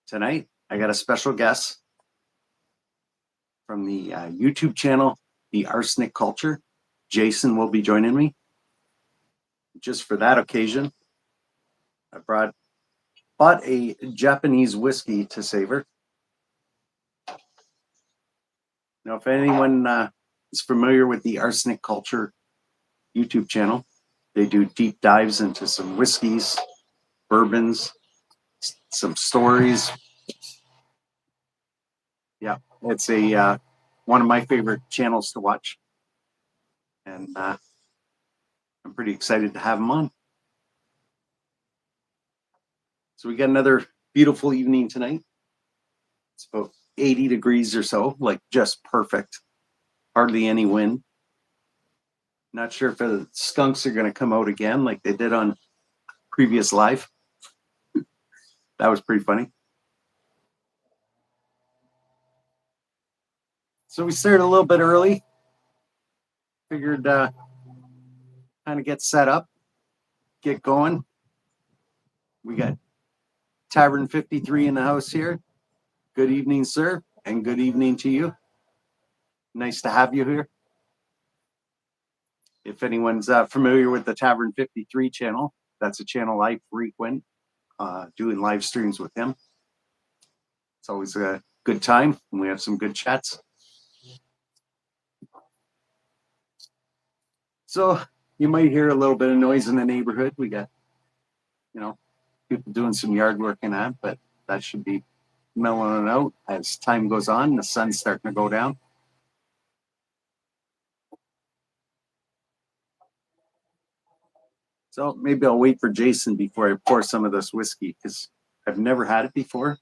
Tonight, I got a special guest from the YouTube channel, the Arsenic Culture. Jason will be joining me. Just for that occasion, I bought a Japanese whiskey to savor. Now, if anyone is familiar with the Arsenic Culture YouTube channel, they do deep dives into some whiskeys, bourbons, some stories. Yeah, it's a one of my favorite channels to watch, and I'm pretty excited to have him on. So we got another beautiful evening tonight. It's about 80 degrees or so, like just perfect. Hardly any wind. Not sure if the skunks are going to come out again like they did on previous live. That was pretty funny. So we started a little bit early. Figured kind of get set up, get going. We got Tavern 53 in the house here. Good evening, sir, and good evening to you. Nice to have you here. If anyone's familiar with the Tavern 53 channel, that's a channel I frequent, doing live streams with him. It's always a good time, and we have some good chats. So you might hear a little bit of noise in the neighborhood. We got, people doing some yard work and that, but that should be mellowing out as time goes on. The sun's starting to go down. So maybe I'll wait for Jason before I pour some of this whiskey, because I've never had it before.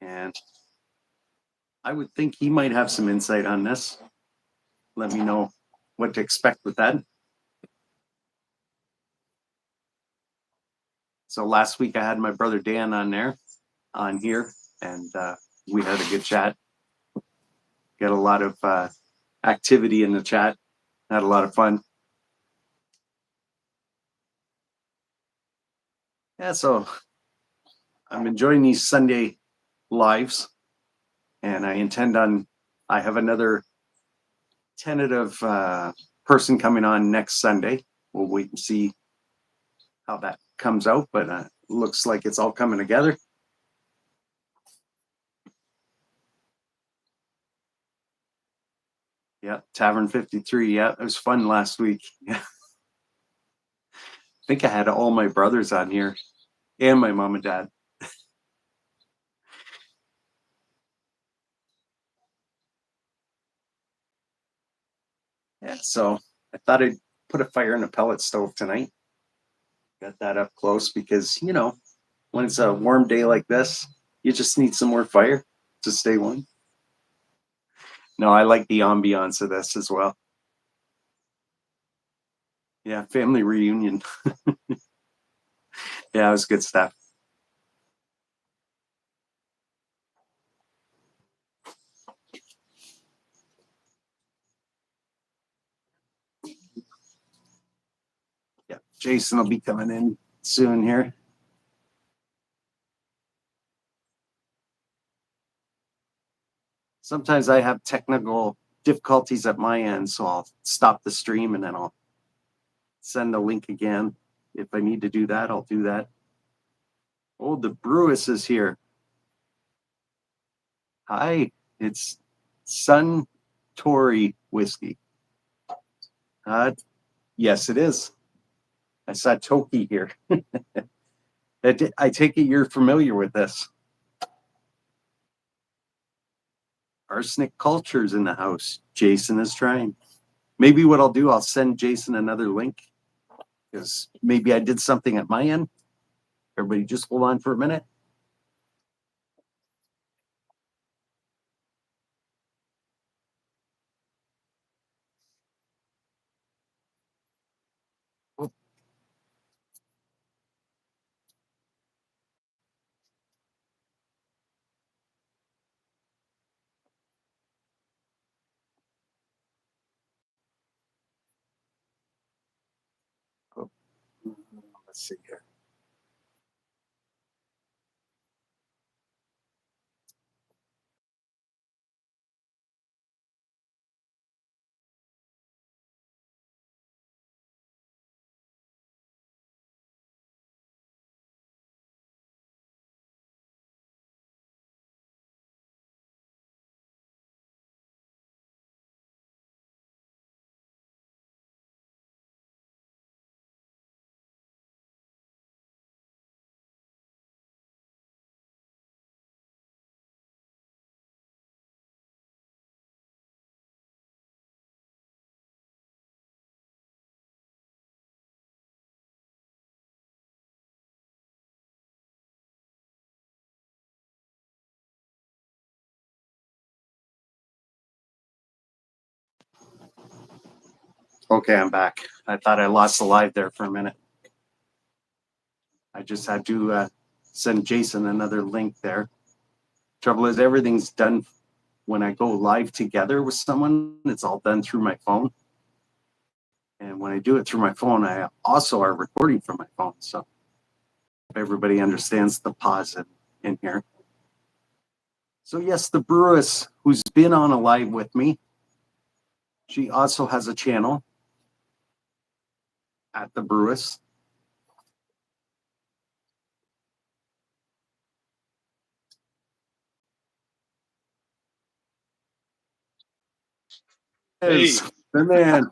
And I would think he might have some insight on this. Let me know what to expect with that. So last week I had my brother Dan on here, and we had a good chat. Got a lot of activity in the chat. Had a lot of fun. Yeah, so I'm enjoying these Sunday lives, and I have another tentative person coming on next Sunday. We'll wait and see how that comes out, but looks like it's all coming together. Yeah, Tavern 53. Yeah, it was fun last week. Yeah. I think I had all my brothers on here and my mom and dad. Yeah, so I thought I'd put a fire in a pellet stove tonight. Got that up close because, when it's a warm day like this, you just need some more fire to stay warm. No, I like the ambiance of this as well. Yeah, family reunion. Yeah, it was good stuff. Yeah, Jason will be coming in soon here. Sometimes I have technical difficulties at my end, so I'll stop the stream and then I'll send the link again. If I need to do that, I'll do that. Oh, the Brewis is here. Hi, it's Suntory whiskey. Yes, it is. I saw Toki here. I take it you're familiar with this. Arsenic Culture's in the house. Jason is trying. Maybe what I'll do, I'll send Jason another link, because maybe I did something at my end. Everybody just hold on for a minute. Let's see here. Okay, I'm back. I thought I lost the live there for a minute. I just had to send Jason another link there. Trouble is, everything's done when I go live together with someone. It's all done through my phone. And when I do it through my phone, I also are recording from my phone. So everybody understands the pause in here. So yes, the breweress who's been on a live with me, she also has a channel at the breweress. Hey, The man.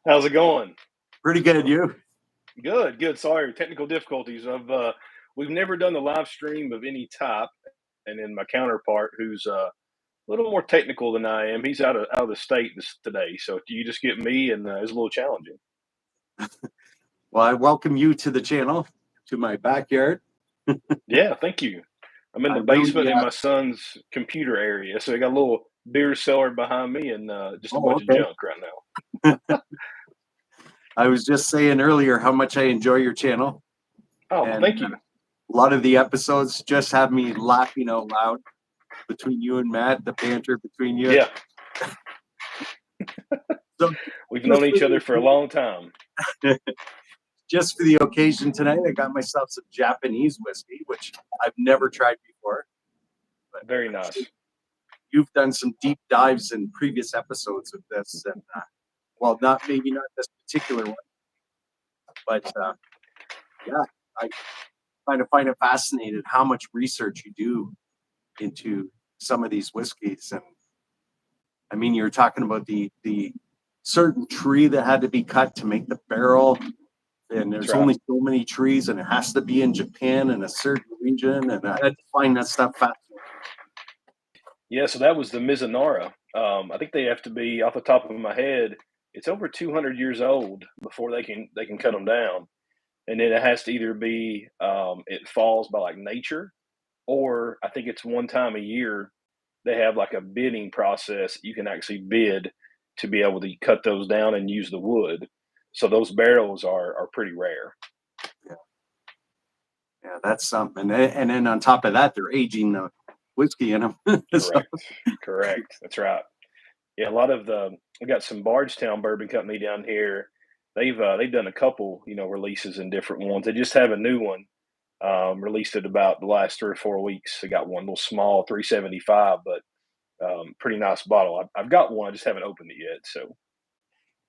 how's it going? Pretty good, you? Good, good. Sorry, technical difficulties. We've never done the live stream of any type, and then my counterpart, who's a little more technical than I am, he's out of the state today. So you just get me, and it's a little challenging. Well, I welcome you to the channel, to my backyard. Yeah, thank you. I'm in I the really, basement in my son's computer area, so I got a little beer cellar behind me, and just a bunch of okay. junk right now. I was just saying earlier how much I enjoy your channel. Oh, well, And thank you. a lot of the episodes just have me laughing out loud between you and Matt, the banter between you. Yeah, So we've known each other for a long time. just for the occasion tonight, I got myself some Japanese whiskey, which I've never tried before. But Very nice. you've done some deep dives in previous episodes of this, and well, maybe not this particular one, but yeah, I kind of find it fascinating how much research you do into some of these whiskeys. And I mean, you're talking about the certain tree that had to be cut to make the barrel, and there's Right. only so many trees, and it has to be in Japan in a certain region, and I had to find that stuff fascinating. Yeah, so that was the Mizunara. I think they have to be off the top of my head. It's over 200 years old before they can cut them down, and then it has to either be it falls by like nature, or I think it's one time a year they have like a bidding process. You can actually bid to be able to cut those down and use the wood. So those barrels are pretty rare. Yeah, yeah, that's something. And then on top of that, they're aging the whiskey in them. So, Correct, correct. That's right. Yeah, a lot of the we got some Bardstown Bourbon Company down here. They've done a couple, releases in different ones. They just have a new one released it about the last 3 or 4 weeks. They got one little small 375, but pretty nice bottle. I've got one. I just haven't opened it yet. So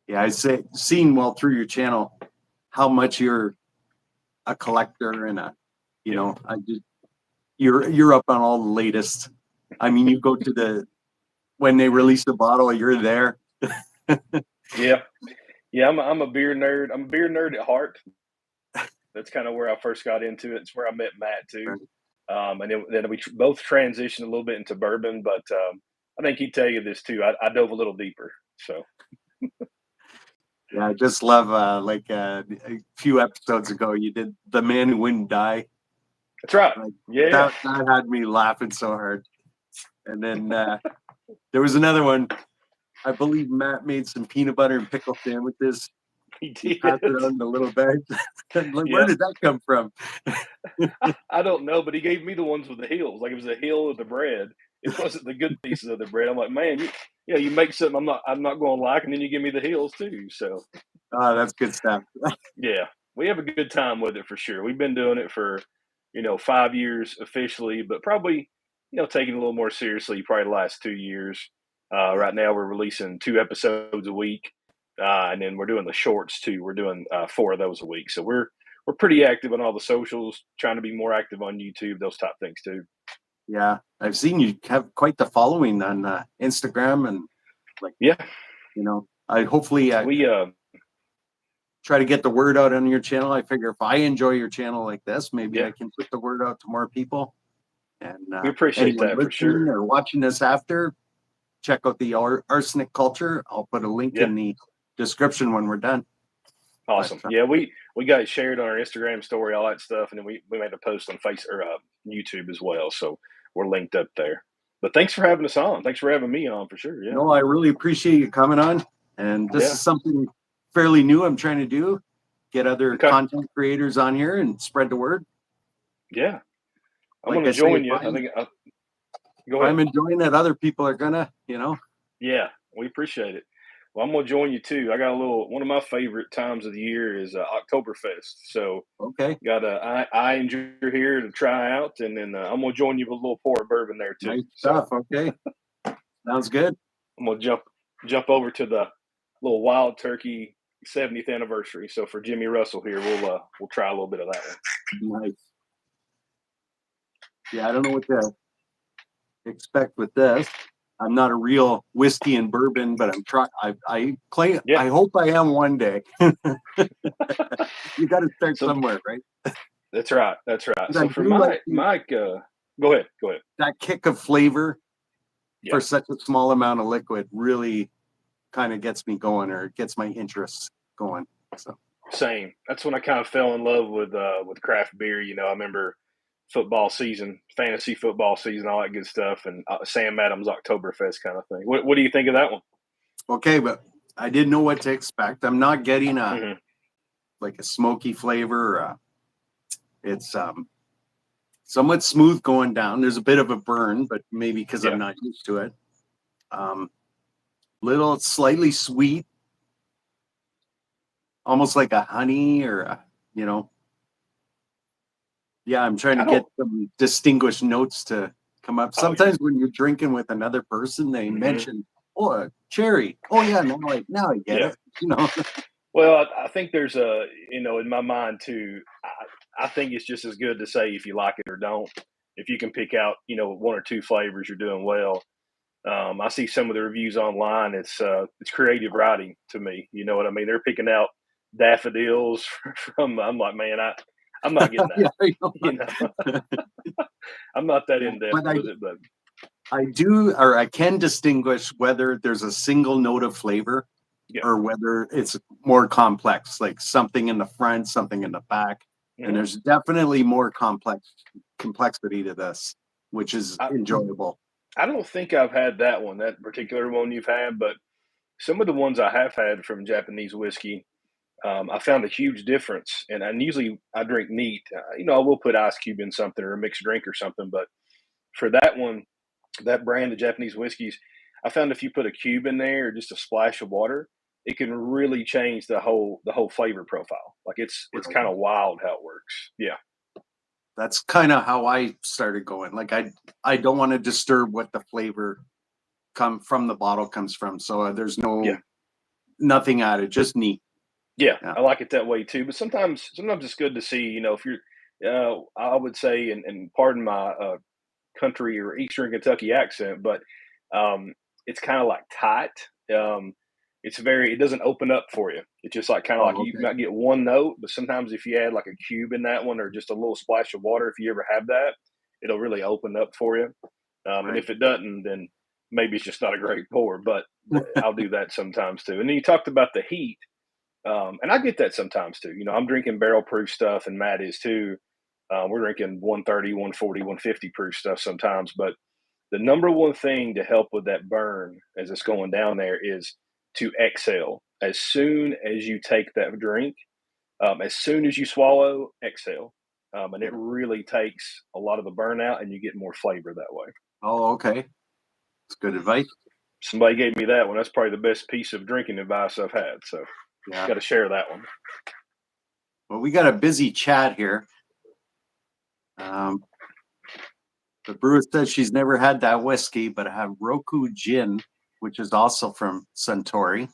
yeah, seen well through your channel how much you're a collector and yeah, you're up on all the latest. I mean, you go to when they release the bottle, you're there. yeah, yeah. I'm a beer nerd. I'm a beer nerd at heart. That's kind of where I first got into it. It's where I met Matt too. And then we both transitioned a little bit into bourbon, but I think he'd tell you this too. I dove a little deeper. So Yeah, I just love a few episodes ago you did The Man Who Wouldn't Die. that's right. Like, Yeah, that had me laughing so hard. And then there was another one. I believe Matt made some peanut butter and pickle sandwiches. he He did. passed it on the little bag. Like, where Yeah, did that come from? I don't know, but he gave me the ones with the heels. Like it was a heel of the bread. It wasn't the good pieces of the bread. I'm like, man, you make something I'm not going to like, and then you give me the heels too. So Oh, that's good stuff. yeah, we have a good time with it for sure. We've been doing it for 5 years officially, but probably taking it a little more seriously probably the last 2 years. Right now we're releasing 2 episodes a week, and then we're doing the shorts too. We're doing 4 of those a week, so we're pretty active on all the socials, trying to be more active on YouTube, those type things too. Yeah, I've seen you have quite the following on Instagram, and like, Yeah, I hopefully we try to get the word out on your channel. I figure if I enjoy your channel like this, maybe I yeah, can put the word out to more people. And we appreciate anyone that for listening sure. or watching this after, check out the Arsenic Culture. I'll put a link Yeah. in the description when we're done. But Awesome. Yeah, we got it shared on our Instagram story, all that stuff, and then we made a post on Face or YouTube as well. So we're linked up there. But thanks for having us on. Thanks for having me on for sure. Yeah. no, I really appreciate you coming on. And this is something fairly new I'm trying to do. Get other content creators on here and spread the word. Yeah. I'm Like going to join you. I think go ahead. I'm enjoying it. Other people are gonna, Yeah, we appreciate it. Well, I'm gonna join you too. I got one of my favorite times of the year is Oktoberfest. So Okay. got a I enjoy here to try out, and then I'm gonna join you with a little pour of bourbon there too. Nice stuff. Okay. Sounds good. I'm gonna jump over to the little Wild Turkey 70th anniversary. So for Jimmy Russell here, we'll try a little bit of that one. Nice. Yeah, I don't know what to expect with this. I'm not a real whiskey and bourbon, but I'm trying. I claim. Yeah. I hope I am one day. You got to start somewhere, right? That's right. That's right. So for Mike, go ahead. That kick of flavor for such a small amount of liquid really kind of gets me going, or gets my interest going. So same. That's when I kind of fell in love with craft beer. You know, I remember football season, fantasy football season, all that good stuff, and Sam Adams Oktoberfest kind of thing. What do you think of that one? Okay, but I didn't know what to expect. I'm not getting like a smoky flavor. It's somewhat smooth going down. There's a bit of a burn, but maybe because I'm not used to it. Little slightly sweet, almost like a honey or yeah, I'm trying to get some distinguished notes to come up. Sometimes when you're drinking with another person, they mention, a cherry. Oh yeah, now I get it. Well, I think there's in my mind too, I think it's just as good to say if you like it or don't. If you can pick out, one or two flavors, you're doing well. I see some of the reviews online. It's creative writing to me. You know what I mean? They're picking out daffodils from. I'm like, man, I'm not getting that. I'm not that in depth with it, but I do, or I can distinguish whether there's a single note of flavor or whether it's more complex, like something in the front, something in the back. And there's definitely more complexity to this, which is enjoyable. I don't think I've had that particular one you've had, but some of the ones I have had from Japanese whiskey, I found a huge difference. And usually I drink neat. I will put ice cube in something or a mixed drink or something, but for that one, that brand of Japanese whiskeys, I found if you put a cube in there or just a splash of water, it can really change the whole flavor profile. Like it's kind of wild how it works. Yeah. That's kind of how I started going. Like I don't want to disturb what the flavor from the bottle comes from. So there's nothing added, just neat. Yeah, I like it that way too. But sometimes it's good to see, if you're, I would say, and pardon my country or Eastern Kentucky accent, but it's kind of like tight. It doesn't open up for you. It's just like kind of you might get one note, but sometimes if you add like a cube in that one or just a little splash of water, if you ever have that, it'll really open up for you. And if it doesn't, then maybe it's just not a great pour, but I'll do that sometimes too. And then you talked about the heat. And I get that sometimes too. I'm drinking barrel proof stuff and Matt is too. We're drinking 130, 140, 150 proof stuff sometimes, but the number one thing to help with that burn as it's going down there is to exhale. As soon as you take that drink, as soon as you swallow, exhale. And it really takes a lot of the burn out and you get more flavor that way. Oh, okay. That's good advice. Somebody gave me that one. That's probably the best piece of drinking advice I've had. So got to share that one. Well, we got a busy chat here. The brewer says she's never had that whiskey, but I have Roku Gin, which is also from Suntory.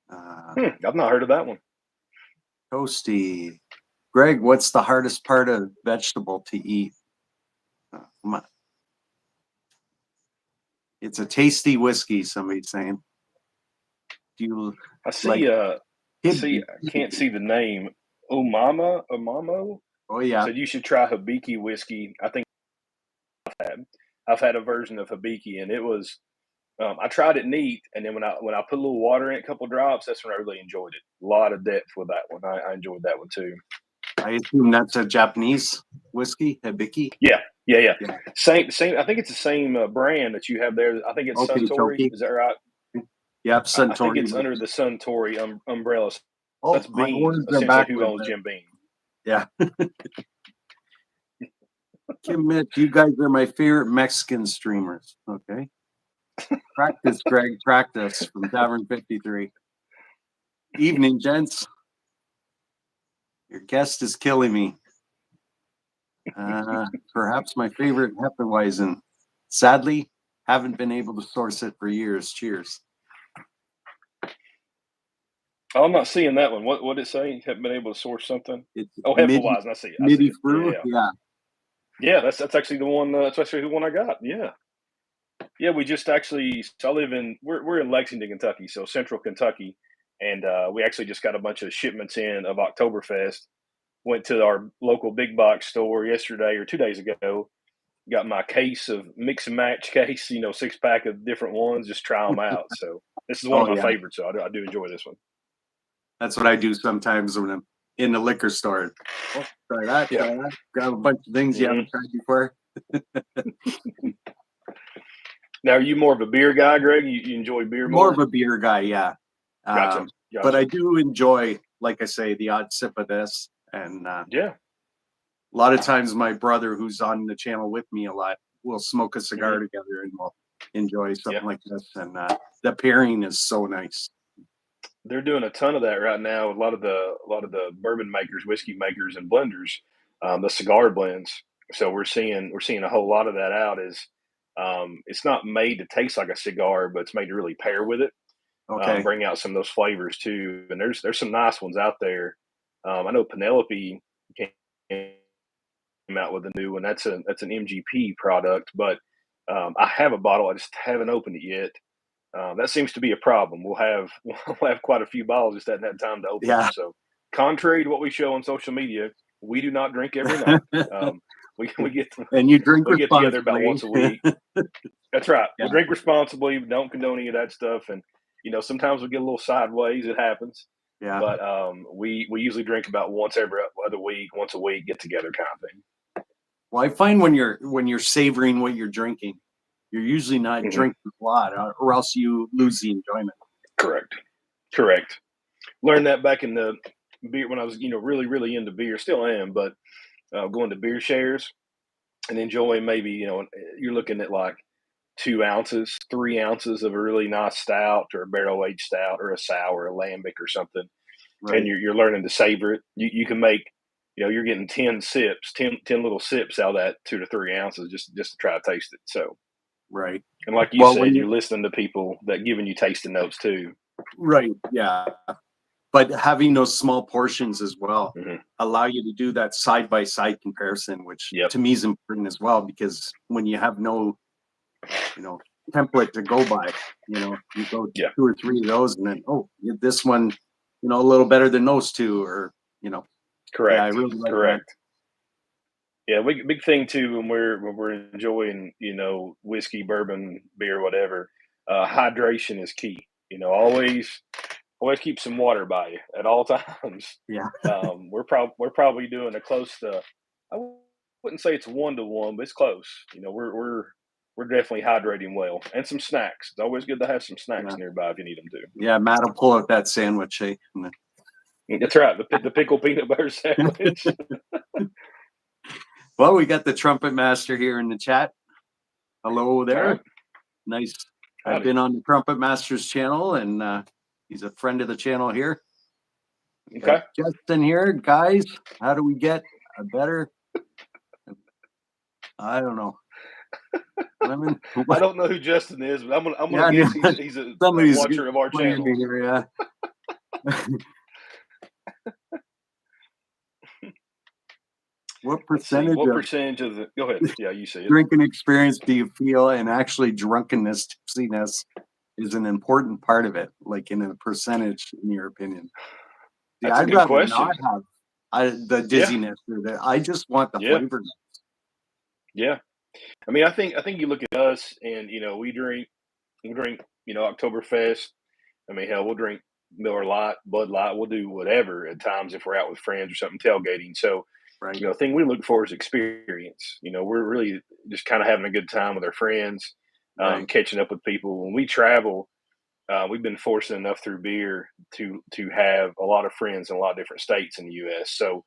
I've not heard of that one. Toasty. Greg, what's the hardest part of vegetable to eat? It's a tasty whiskey, somebody's saying. Do you I see I can't see the name. Umamo? Oh yeah. So you should try Hibiki whiskey. I think I've had a version of Hibiki, and it was I tried it neat, and then when I put a little water in it, a couple drops, that's when I really enjoyed it. A lot of depth with that one. I enjoyed that one too. I assume that's a Japanese whiskey, Hibiki. Yeah. Same. I think it's the same brand that you have there. I think it's Suntory. Is that right? Yep, I think Suntory. it's under the Suntory umbrella. So Oh, that's my Beam, words are essentially who backwards owns then. Jim Beam. Yeah. Kim Mitch, you guys are my favorite Mexican streamers. Okay. Practice, Greg. Practice from Tavern 53. Evening, gents. Your guest is killing me. Perhaps my favorite Hefeweizen. Sadly, haven't been able to source it for years. Cheers. Oh, I'm not seeing that one. What did it say? You haven't been able to source something? It's Oh, Hefeweizen. I see it. I see midi it. fruit. Yeah. Yeah. Yeah, that's actually the one. That's actually the one I got. Yeah. Yeah, we just actually. So I live in. We're in Lexington, Kentucky, so Central Kentucky, and we actually just got a bunch of shipments in of Oktoberfest. Went to our local big box store yesterday or 2 days ago. Got my case of mix and match case, 6-pack of different ones. Just try them out. So this is one of Oh my yeah. favorites. So I do enjoy this one. That's what I do sometimes when I'm in the liquor store. Oh, try that. Yeah. Try that. Grab a bunch of things you Mhm. haven't tried before. Now, are you more of a beer guy, Greg? You enjoy beer More more? of a beer guy, yeah. Gotcha. But I Gotcha. do enjoy, like I say, the odd sip of this. And Yeah. a lot of times my brother, who's on the channel with me a lot, will smoke a cigar Mhm. together and we'll enjoy something Yeah. like this. And the pairing is so nice. They're doing a ton of that right now. A lot of the bourbon makers, whiskey makers, and blenders, the cigar blends. So we're seeing a whole lot of that out. Is it's not made to taste like a cigar, but it's made to really pair with it. Okay. Bring out some of those flavors too. And there's some nice ones out there. I know Penelope came out with a new one. That's an MGP product, but I have a bottle. I just haven't opened it yet. That seems to be a problem. We'll have quite a few bottles, just haven't had time to open them. Yeah. So, contrary to what we show on social media, we do not drink every night. We get And you drink we get together about responsibly. once a week. That's right. Yeah. We drink responsibly. We don't condone any of that stuff, and sometimes we get a little sideways. It happens, Yeah. but we usually drink about once every other week, once a week, get together kind of thing. Well, I find when you're savoring what you're drinking, you're usually not Hmm. drinking a lot, or else you lose the enjoyment. Correct. Correct. Learned that back in the beer when I was really really into beer. Still am, but going to beer shares and enjoying maybe you're looking at like 2 ounces, 3 ounces of a really nice stout or a barrel aged stout or a sour, a lambic or something, and Right. you're learning to savor it. You can make you're getting 10 sips, 10 little sips out of that 2 to 3 ounces just to try to taste it. So, Right. and like you Well, when said, you you're listening to people that giving you tasting notes too. right, yeah. But having those small portions as well Hmm. allow you to do that side by side comparison, which Yep. to me is important as well, because when you have no, you know, template to go by, you go Yeah. 2 or 3 of those and then, oh, this one, a little better than those two, or, yeah, I Correct. really like that. Correct. Yeah, big thing too when we're enjoying whiskey, bourbon, beer, whatever. Hydration is key. Always keep some water by you at all times. Yeah. We're probably doing a close to. I wouldn't say it's 1 to 1, but it's close. We're definitely hydrating well, and some snacks. It's always good to have some snacks Yeah. nearby if you need them to. Yeah. Matt will pull out that sandwich, eh? And That's right. The pickle peanut butter sandwich. well, we got the trumpet master here in the chat. Hello All there. right. Nice. I've Howdy. been on the Trumpet Master's channel, and he's a friend of the channel here. Got Okay. Justin here, guys. How do we get a better? I don't know. Lemon. I don't know who Justin is, but I'm gonna Yeah, guess he's a somebody's watcher of our playing me channels. here. Yeah. What Let's see. percentage What of percentage of the? Go ahead. Yeah, you see it. drinking experience do you feel, and actually drunkenness, tipsiness, is an important part of it? Like in a percentage, in your opinion? Yeah, That's a I'd good rather not question. have the Yeah. dizziness or the. I just want the Yeah. flavor. Yeah. I mean, I think you look at us, and we drink Oktoberfest. I mean, hell, we'll drink Miller Lite, Bud Light. We'll do whatever at times if we're out with friends or something tailgating. So, Right. the thing we look for is experience. We're really just kind of having a good time with our friends, Right. catching up with people. When we travel, we've been fortunate enough through beer to have a lot of friends in a lot of different states in the U.S. So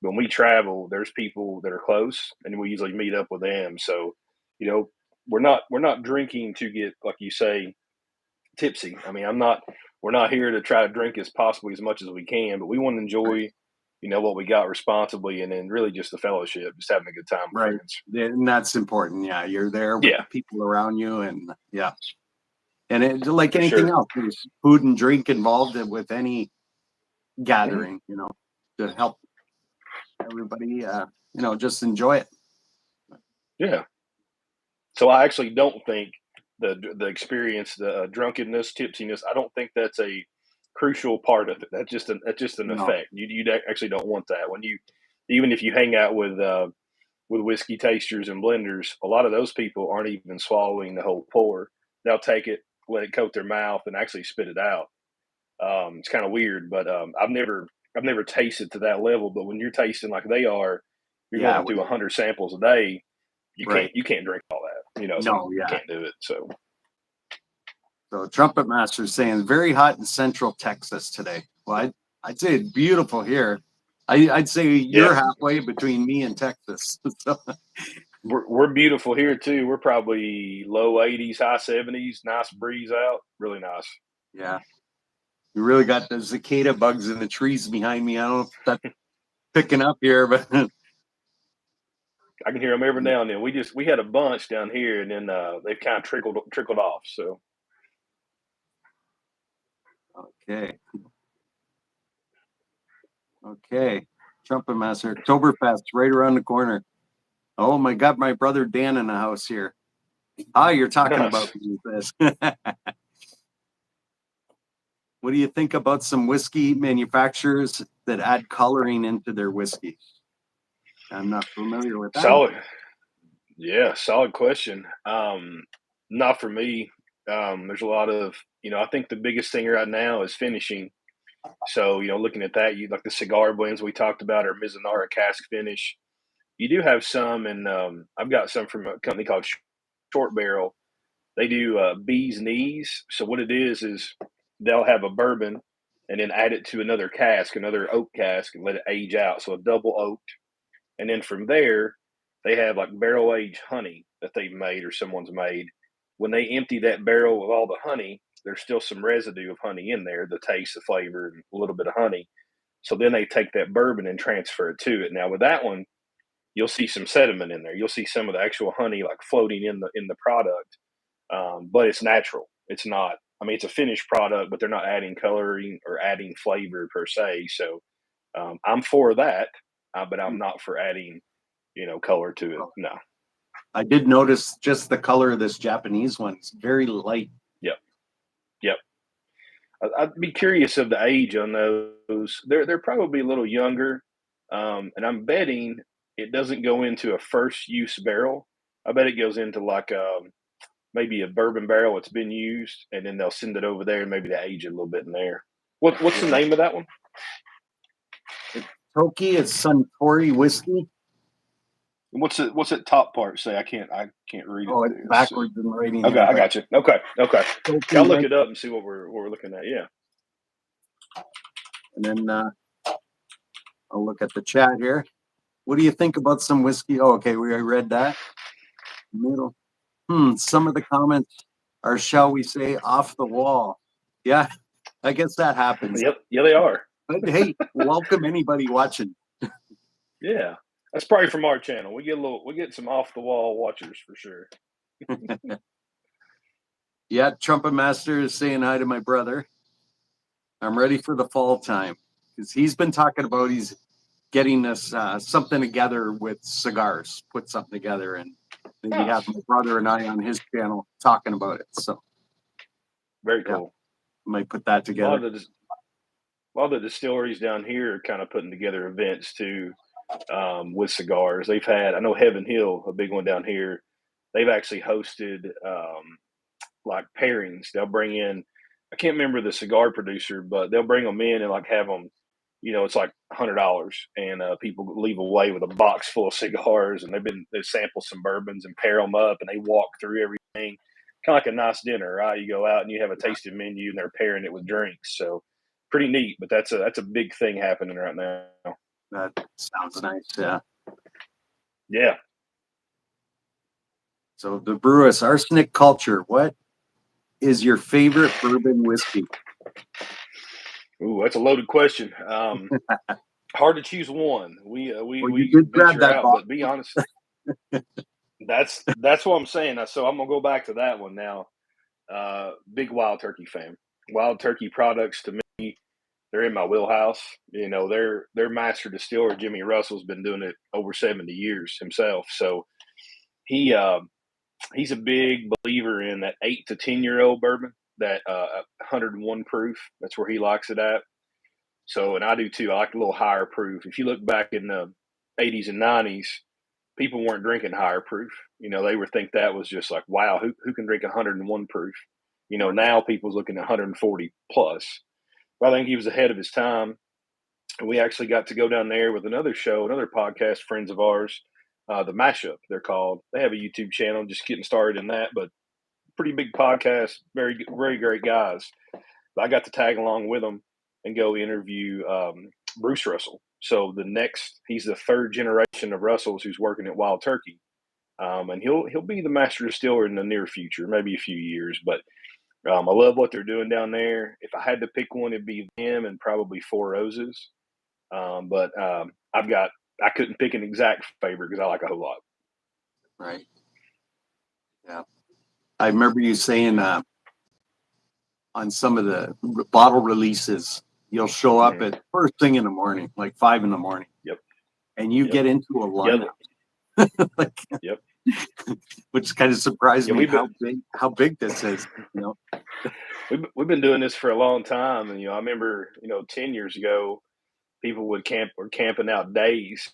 when we travel, there's people that are close, and we usually meet up with them. So, you know, we're not drinking to get, like you say, tipsy. I mean, I'm not. We're not here to try to drink as possibly as much as we can, but we want to Right. enjoy, what we got responsibly, and then really just the fellowship, just having a good time with Right. friends. And that's important. Yeah. You're there with Yeah, the people around you, and yeah. And it, like for anything sure. else, there's food and drink involved with any Mhm. gathering, to help everybody, just enjoy it. Yeah. So I actually don't think the experience, the drunkenness, tipsiness. I don't think that's a crucial part of it. That's just an No. effect. Actually don't want that when you, even if you hang out with whiskey tasters and blenders. A lot of those people aren't even swallowing the whole pour. They'll take it, let it coat their mouth, and actually spit it out. It's kind of weird, but I've never tasted to that level. But when you're tasting like they are, you're Yeah. going through 100 samples a day. You can't Right. you can't drink all that. So No. you Yeah. can't do it. So So Trumpet Master is saying very hot in Central Texas today. Well, I'd say it's beautiful here. I'd say you're yeah, halfway between me and Texas. So, we're beautiful here too. We're probably low 80s, high 70s. Nice breeze out. Really nice. yeah, you really got the cicada bugs in the trees behind me. I don't know if that's picking up here, but I can hear them every now and then. We had a bunch down here, and then they've kind of trickled off. So okay. Okay. Trumpet Master, Oktoberfest right around the corner. Oh my God, my brother Dan in the house here. Ah, you're talking about nice. this. What do you think about some whiskey manufacturers that add coloring into their whiskey? I'm not familiar with that. Solid. Yeah, solid question. Not for me. There's a lot of, I think the biggest thing right now is finishing. So, looking at that, you like the cigar blends we talked about, or Mizunara cask finish. You do have some, and I've got some from a company called Short Barrel. They do bees knees. So what it is they'll have a bourbon and then add it to another cask, another oak cask, and let it age out. So a double oak, and then from there, they have like barrel aged honey that they've made or someone's made. When they empty that barrel with all the honey, there's still some residue of honey in there, the taste, the flavor, and a little bit of honey. So then they take that bourbon and transfer it to it. Now with that one, you'll see some sediment in there. You'll see some of the actual honey like floating in the product, but it's natural. It's not. I mean, it's a finished product, but they're not adding coloring or adding flavor per se. So I'm for that, but I'm not for adding color to it. No. I did notice just the color of this Japanese one. It's very light. Yep. Yep. I'd be curious of the age on those. They're probably a little younger, and I'm betting it doesn't go into a first use barrel. I bet it goes into like maybe a bourbon barrel that's been used, and then they'll send it over there and maybe they age it a little bit in there. What's the Yeah. name of that one? Toki is Suntory whiskey. What's that top part say? I can't read it Oh, it's there. Let's see. backwards in writing Okay, here, I but got you. Okay. Yeah, Toki I'll look right. it up and see what we're looking at. Yeah. And then I'll look at the chat here. What do you think about some whiskey? Oh, okay, we already read that. Middle. Some of the comments are, shall we say, off the wall. Yeah, I guess that happens. Yep. Yeah, they are. But hey, welcome anybody watching. Yeah. That's probably from our channel. We get some off the wall watchers for sure. Yeah, Trumpet Master is saying hi to my brother. I'm ready for the fall time because he's been talking about he's getting us something together with cigars, put something together, and maybe have Nice. my brother and I on his channel talking about it. So Very yeah, cool. might put that A lot together. of the a lot of the distilleries down here are kind of putting together events too, with cigars. I know Heaven Hill, a big one down here. They've actually hosted like pairings. They'll bring in, I can't remember the cigar producer, but they'll bring them in and like have them. It's like $100, and people leave away with a box full of cigars, and they sample some bourbons and pair them up, and they walk through everything. kind of like a nice dinner, right? You go out and you have a tasting menu, and they're pairing it with drinks. So pretty neat. But that's a big thing happening right now. That sounds nice. Yeah. Yeah. So the brew is Arsenic Culture. What is your favorite bourbon whiskey? Ooh, that's a loaded question. Hard to choose one. Well, you We did grab venture that out, bottle. but be honest, that's what I'm saying. So I'm gonna go back to that one now. Big Wild Turkey fan. Wild Turkey products to me, they're in my wheelhouse. You know, their master distiller Jimmy Russell's been doing it over 70 years himself. So he he's a big believer in that 8 to 10 year old bourbon, that 101 proof. That's where he likes it at. So, and I do too. I like a little higher proof. If you look back in the 80s and 90s, people weren't drinking higher proof. You know, they would think that was just like, wow, who can drink 101 proof? You know, now people's looking at 140 plus. But I think he was ahead of his time. And we actually got to go down there with another show, another podcast, friends of ours, the Mashup, they're called. They have a YouTube channel, just getting started in that, but pretty big podcast, very great guys. But I got to tag along with them and go interview Bruce Russell. So he's the third generation of Russells who's working at Wild Turkey, and he'll be the master distiller in the near future, maybe a few years. But I love what they're doing down there. If I had to pick one, it'd be them and probably Four Roses. But I couldn't pick an exact favorite because I like a whole lot. Right. Yeah. I remember you saying on some of the bottle releases, you'll show up at first thing in the morning, like 5 a.m. Yep. And you get into a lineup. Like, yep. Which kind of surprised Yeah, me how big this is. You know, we've been doing this for a long time, and I remember 10 years ago, people were camping out days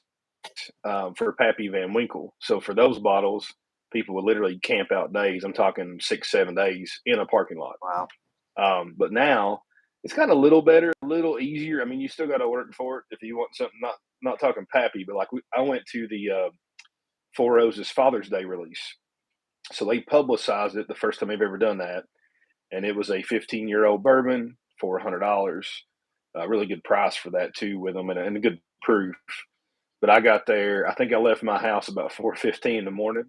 for Pappy Van Winkle. So for those bottles, people would literally camp out days. I'm talking 6-7 days in a parking lot. Wow. But now it's got a little better, a little easier. I mean, you still got to work for it if you want something. Not talking Pappy, but like I went to the Four Roses Father's Day release, so they publicized it the first time they've ever done that, and it was a 15-year-old bourbon for $100. A really good price for that too, with them, and a good proof. But I got there. I think I left my house about 4:15 in the morning,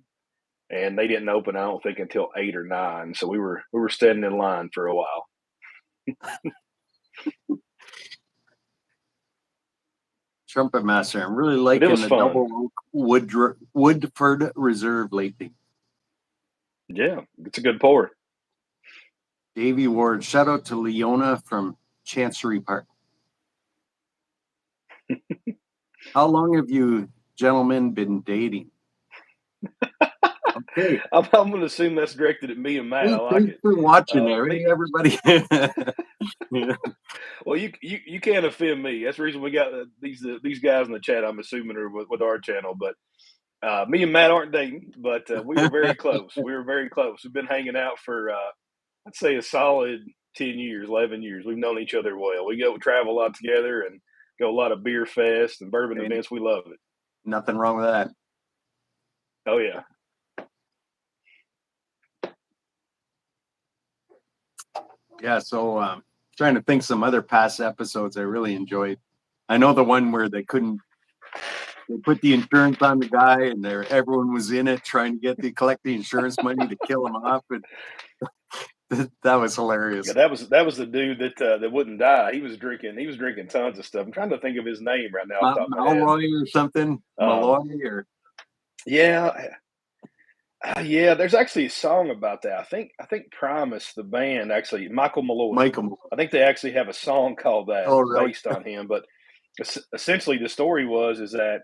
and they didn't open. I don't think until 8 or 9. So we were standing in line for a while. Trumpet Master. I'm really liking the fun. double Woodford Reserve lately. Yeah, it's a good pour. Davey Ward. Shout out to Leona from Chancery Park. How long have you gentlemen been dating? Okay. I'm going to assume that's directed at me and Matt. Hey, I like thanks it. for watching there, everybody. Yeah. Well, you can't offend me. That's the reason we got these guys in the chat. I'm assuming are with our channel, but me and Matt aren't dating, but we were very close. We were very close. We've been hanging out for I'd say a solid 10 years, 11 years. We've known each other well. We travel a lot together and go a lot of beer fests and bourbon events. We love it. Nothing wrong with that. Oh yeah. Yeah, so trying to think some other past episodes I really enjoyed. I know the one where they put the insurance on the guy and everyone was in it trying to collect the insurance money to kill him off. And that was hilarious. Yeah, that was the dude that wouldn't die. He was drinking tons of stuff. I'm trying to think of his name right now off the top of my head. Malroy or something? Malloy or yeah. Yeah, there's actually a song about that. I think Primus, the band, actually Michael Malloy. I think they actually have a song called that based on him. But essentially, the story is that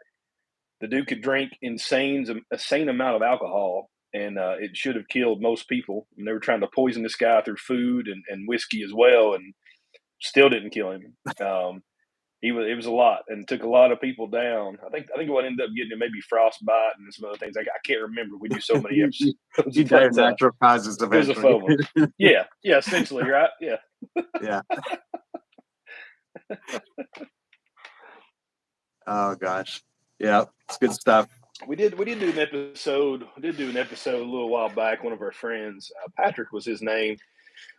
the dude could drink insane amount of alcohol, and it should have killed most people. And they were trying to poison this guy through food and whiskey as well, and still didn't kill him. It was a lot and took a lot of people down. I think what ended up getting him maybe frostbite and some other things. I can't remember. We do so many episodes. He died of natural causes eventually. It was a fun one. Yeah, essentially, right? Yeah. Yeah. Oh gosh. Yeah, it's good stuff. we did do an episode. We did do an episode a little while back. One of our friends, Patrick was his name.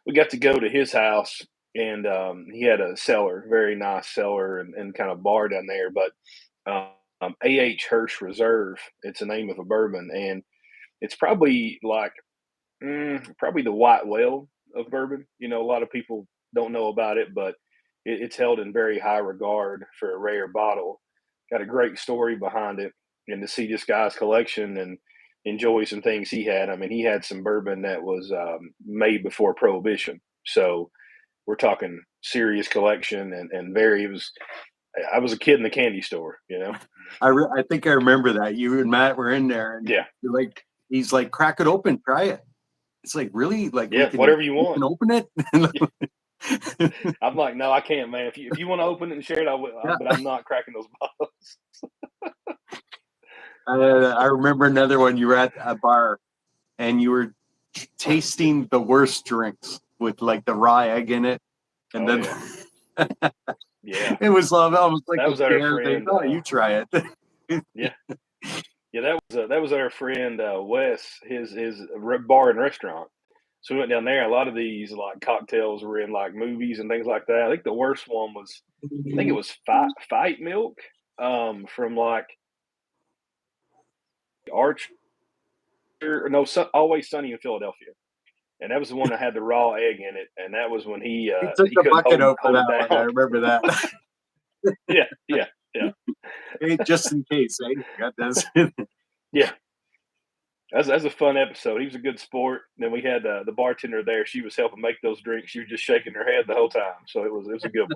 We got to go to his house, and he had a cellar, very nice cellar, and kind of bar down there. But A.H. Hirsch Reserve, it's the name of a bourbon, and it's probably like probably the white whale of bourbon. You know, a lot of people don't know about it, but it's held in very high regard for a rare bottle. Got a great story behind it, and to see this guy's collection and enjoy some things he had. I mean, he had some bourbon that was made before Prohibition, so we're talking serious collection and very. It was. I was a kid in the candy store, you know. I think I remember that you and Matt were in there, and Yeah, you're like, he's like, crack it open, try it. It's like, really, like yeah, whatever you we want. can open it. I'm like, no, I can't, man. If you want to open it and share it, I will. Yeah. But I'm not cracking those bottles. I remember another one. You were at a bar and you were tasting the worst drinks with like the raw egg in it, and Oh then yeah, yeah. it was almost like That a was our dare thing. friend. Oh, you try it. Yeah, yeah. That was our friend Wes. His bar and restaurant. So we went down there. A lot of these like cocktails were in like movies and things like that. I think the worst one was, I think it was Fight Milk, from like Archer. No, Always Sunny in Philadelphia. And that was the one that had the raw egg in it, and that was when He took he the couldn't bucket out for hold that it one. I down. remember that. Yeah, yeah, yeah, Hey, just in case, eh? Got this. yeah. That's a fun episode. He was a good sport. Then we had the bartender there. She was helping make those drinks. She was just shaking her head the whole time. So it was a good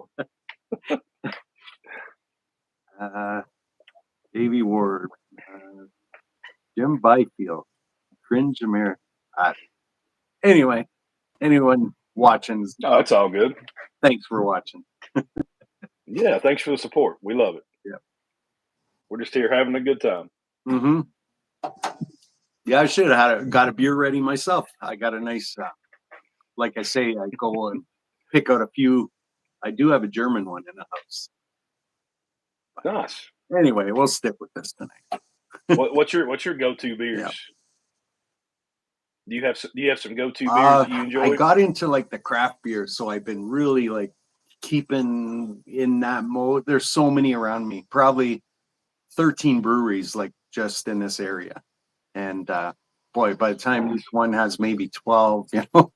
one. uh, Davy Ward, Jim Byfield, Cringe America. Anyway, anyone watching, Oh, it's all good. thanks for watching. Yeah, thanks for the support. We love it. Yeah. We're just here having a good time. Mm-hmm. Yeah, I should have got a beer ready myself. I got a nice, like I say, I go and pick out a few. I do have a German one in the house. Nice. Anyway, we'll stick with this tonight. What's your go-to beers? Yeah. Do you have some go-to beers that you I enjoy? got into like the craft beer, so I've been really like keeping in that mode. There's so many around me, probably 13 breweries like just in this area. And boy, by the time each one has maybe 12, you know,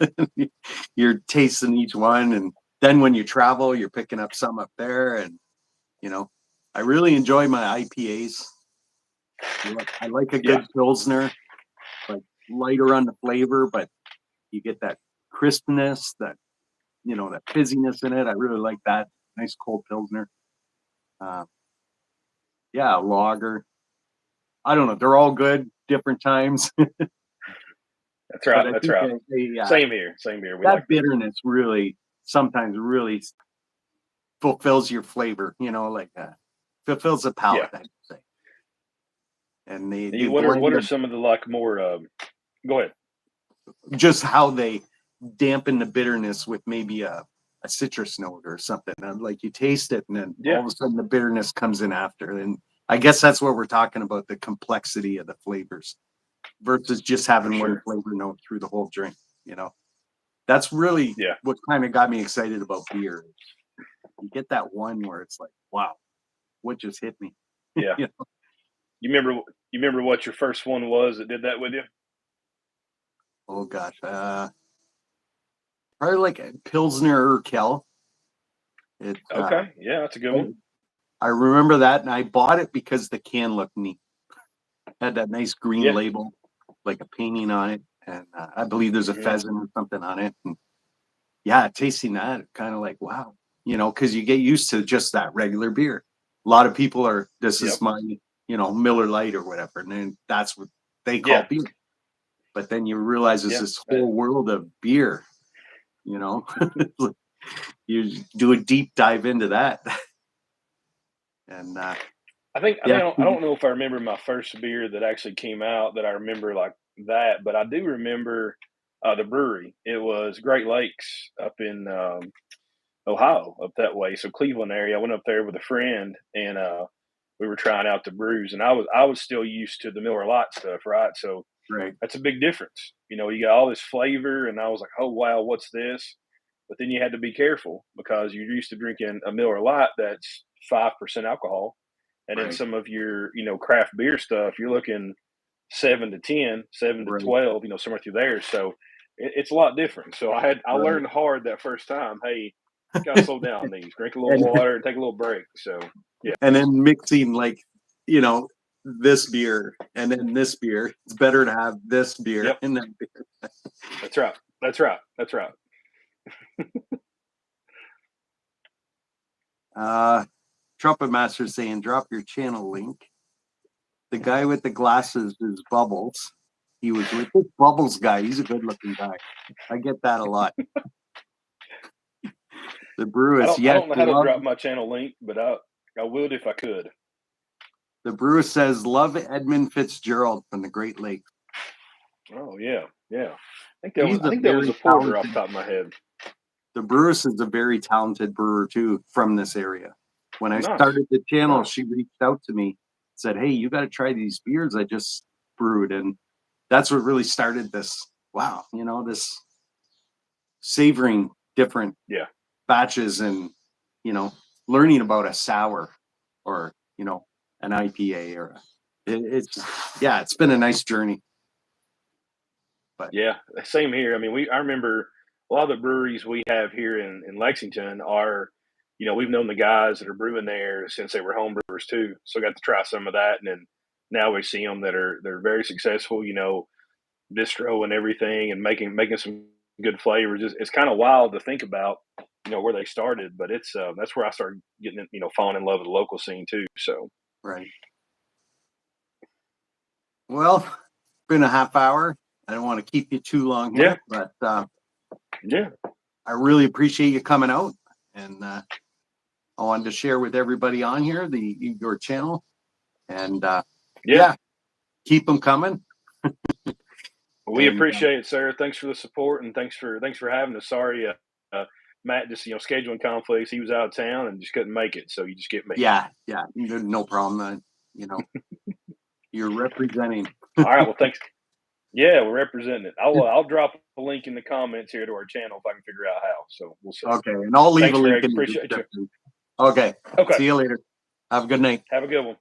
you're tasting each one. And then when you travel, you're picking up some up there. And, you know, I really enjoy my IPAs. I like a good Yeah. Pilsner, like lighter on the flavor, but you get that crispness, that, you know, that fizziness in it. I really like that. Nice cold Pilsner. Yeah, lager. I don't know. They're all good, different times. That's But right. I That's think right. yeah, Same here. Same here. We that like that. bitterness really sometimes really fulfills your flavor, you know, like fulfills the Yeah. palate, I'd say. And they What blend are them, some of the like more? Go ahead. just how they dampen the bitterness with maybe a citrus note or something. And like you taste it, and then all Yeah. of a sudden the bitterness comes in after. And I guess that's what we're talking about, the complexity of the flavors versus just For having one sure. flavor note through the whole drink, you know. That's really Yeah. what kind of got me excited about beer. You get that one where it's like, wow, what just hit me? Yeah. You know? You remember what your first one was that did that with you? Oh gosh, probably like a Pilsner Urquell. It, Okay. Yeah, that's a good one. I remember that, and I bought it because the can looked neat. Had that nice green Yeah. label, like a painting on it, and I believe there's a Hmm. pheasant or something on it. And yeah, tasting that, kind of like wow, you know, because you get used to just that regular beer. A lot of people are, this Yep. is my, you know, Miller Lite or whatever, and then that's what they call Yeah. beer. But then you realize there's Yeah. this whole world of beer, you know. You do a deep dive into that, and yeah, I don't know if I remember my first beer that actually came out that I remember like that, but I do remember the brewery. It was Great Lakes up in Ohio, up that way. So Cleveland area. I went up there with a friend, and we were trying out the brews, and I was still used to the Miller Lite stuff, right? So Right. that's a big difference. You got all this flavor, and I was like, oh wow, what's this? But then you had to be careful because you're used to drinking a Miller Lite that's 5% alcohol, and then Right. some of your craft beer stuff, you're looking 7 to 10, seven to Right. 12, somewhere through there. So it's a lot different. So I Right. learned hard that first time. Hey, gotta slow down on these. Drink a little And water, take a little break. So yeah, and then mixing like, you know, this beer and then this beer. It's better to have this beer yep, and then beer. that's right. That's right. That's right. Trumpet Master saying, drop your channel link. The guy with the glasses is Bubbles. He was with this Bubbles guy. He's a good looking guy. I get that a lot. The brew I is don't I yes, don't know how to love. drop my channel link, but I would if I could. The brewer says, love Edmund Fitzgerald from the Great Lakes. Oh yeah, yeah. He's I a think that was very a porter off talented. the top of my head. The Brewis is a very talented brewer too from this area. When I Nice, started the channel, nice. she reached out to me, said, "Hey, you got to try these beers I just brewed," and that's what really started this. Wow, this savoring different Yeah, batches and you know learning about a sour or an IPA or it's yeah, it's been a nice journey. But yeah. Same here. I mean, I remember a lot of the breweries we have here in Lexington are, we've known the guys that are brewing there since they were home brewers too. So got to try some of that, and then now we see them that they're very successful. Distro and everything, and making some good flavors. It's kind of wild to think about, where they started, but it's that's where I started getting, falling in love with the local scene too. So right. Well, it's been a half hour. I don't want to keep you too long yeah, here, but yeah, I really appreciate you coming out, and I wanted to share with everybody on here your channel, and yeah. yeah, keep them coming. Well, we And appreciate it, sir. Thanks for the support, and thanks for having us. Sorry, Matt, just scheduling conflicts. He was out of town and just couldn't make it, so you just get me. yeah, no problem. You know, you're representing. All right. Well, thanks. Yeah, we're representing it. I'll drop a link in the comments here to our channel if I can figure out how. So we'll see. Okay, and I'll leave a Thanks, link Greg. in the Appreciate you. description. Okay, Okay. see you later. Have a good night. Have a good one.